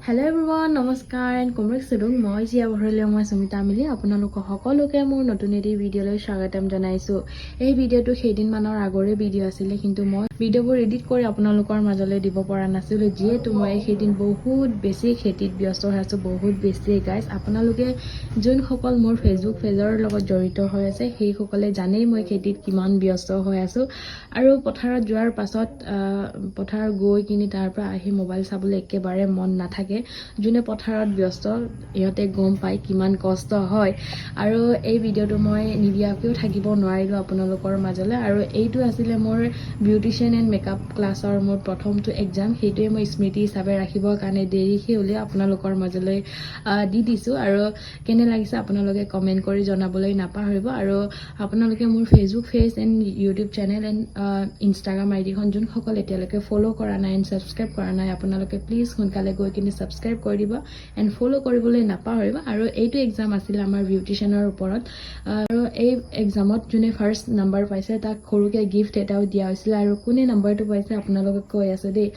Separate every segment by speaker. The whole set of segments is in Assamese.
Speaker 1: Hello everyone, নমস্কাৰ and কমৰেক্সডং মই জিয়া বহৰলে মই সুমিতা মিলি আপোনালোকক সকলোকে মোৰ নতুন এটি ভিডিঅ'লৈ স্বাগতম জনাইছো। এই ভিডিঅ'টো সেইদিন মানৰ আগৰে ভিডিঅ' আছিল কিন্তু মই ভিডিঅ'বোৰ এডিট কৰি আপোনালোকৰ মাজলৈ দিব পৰা নাছিলো যিহেতু মই সেইদিন বহুত বেছি খেতিত ব্যস্ত হৈ আছো বহুত বেছি গাইজ। আপোনালোকে যোন সকল মোৰ ফেচবুক পেজৰ লগত জড়িত হৈ আছে সেই সকলে জানেই মই খেতিত কিমান ব্যস্ত হৈ আছো আৰু পথাৰত যোৱাৰ পাছত পথাৰ গৈ কিনি তাৰ পৰা আহি মোবাইল চাবলৈ একেবাৰে মন নাথাকে। যোনে পথাৰত ব্যস্ত ইহঁতে গম পায় কিমান কষ্ট হয় আৰু এই ভিডিঅ'টো মই নিদিয়াকেও থাকিব নোৱাৰিলো আপোনালোকৰ মাজলৈ। আৰু এইটো আছিলে মোৰ বিউটিচিয়ান এণ্ড মেকআপ ক্লাছৰ মোৰ প্ৰথমটো এক্সাম, সেইটোৱে মই স্মৃতি হিচাপে ৰাখিবৰ কাৰণে দেৰিকৈ হ'লেও আপোনালোকৰ মাজলৈ দি দিছোঁ। আৰু কেনে লাগিছে আপোনালোকে কমেণ্ট কৰি জনাবলৈ নাপাহৰিব। আৰু আপোনালোকে মোৰ Facebook page and YouTube channel and Instagram আইডিখন যোনসকল এতিয়ালৈকে ফ'ল' কৰা নাই এণ্ড ছাবস্ক্ৰাইব কৰা নাই আপোনালোকে প্লিজ সোনকালে গৈ কিনি ছাবস্ক্ৰাইব কৰি দিব এণ্ড ফ'ল' কৰিবলৈ নাপাহৰিব। আৰু এইটো এক্সাম আছিলে আমাৰ বিউটিচিয়ানৰ ওপৰত আৰু এই এক্সামত যোনে ফাৰ্ষ্ট নাম্বাৰ পাইছে তাক সৰুকৈ গিফ্ট এটাও দিয়া হৈছিলে। আৰু কোনে নাম্বাৰটো পাইছে আপোনালোকে কৈ আছে দেই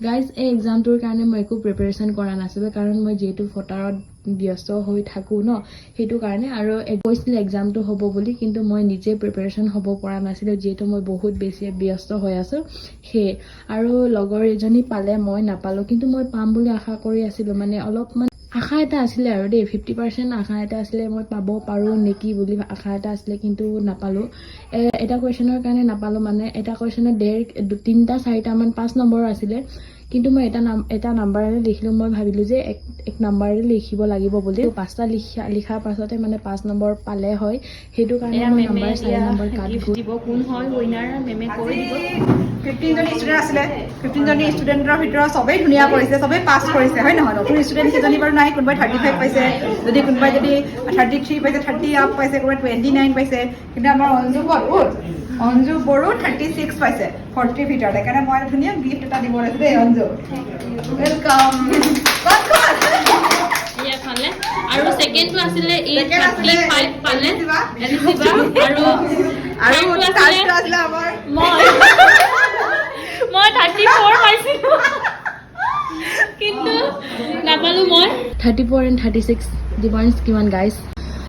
Speaker 1: গাইজ। এই এক্সামটোৰ কাৰণে মই একো প্ৰিপেৰেশ্যন কৰা নাছিলোঁ কাৰণ মই যিহেতু পথাৰত ব্যস্ত হৈ থাকোঁ ন সেইটো কাৰণে। আৰু কৈছিলে এক্সামটো হ'ব বুলি কিন্তু মই নিজে প্ৰিপেৰেশ্যন হ'ব পৰা নাছিলোঁ যিহেতু মই বহুত বেছি ব্যস্ত হৈ আছোঁ সেয়ে। আৰু লগৰ এজনী পালে মই নাপালোঁ কিন্তু মই পাম বুলি আশা কৰি আছিলোঁ, মানে অলপমান আশা এটা আছিলে আৰু দেই 50% আশা এটা আছিলে মই পাব পাৰোঁ নেকি বুলি আশা এটা আছিলে কিন্তু নাপালোঁ। এটা কুৱেশ্যনৰ কাৰণে নাপালোঁ, মানে এটা কুৱেশ্যনত 3-4মান 5 নম্বৰৰ আছিলে কিন্তু মই এটা নাম্বাৰেৰে লিখিলোঁ। মই ভাবিলোঁ যে এক নাম্বাৰেৰে লিখিব লাগিব বুলি 5টা লিখাৰ পাছতে মানে 5 নম্বৰ পালে হয় সেইটো কাৰণে মই নাম্বাৰ 4 নম্বৰ কাট দিব। কোন হয় উইনাৰ মেমে কৈ দিব।
Speaker 2: 15জনী ষ্টুডেণ্ট আছিলে, 15জনী ষ্টুডেণ্টৰ ভিতৰত চবেই ধুনীয়া কৰিছে, চবেই পাছ কৰিছে হয় নহয়। নতুন ষ্টুডেণ্ট কেইজনী বাৰু নাই, কোনোবাই 35 পাইছে, কোনোবাই 33 পাইছে, 30 আপ পাইছে, কোনোবাই 29 পাইছে। কিন্তু আমাৰ অঞ্জু বড়ো 36 পাইছে 40 ভিতৰত। সেইকাৰণে মই ধুনীয়া গিফ্ট এটা দিব লাগিছে দেই অঞ্জু। ৱেলকাম।
Speaker 1: আৰু ছেকেণ্ডটো আছিলে 35 পালে
Speaker 2: আৰু থাৰ্ডটো আছিলে আমাৰ
Speaker 1: মই 34 পাইছিলোঁ কিন্তু নাপালোঁ। মই 34 and 36 ডিফাৰেঞ্চ কিমান গাইজ?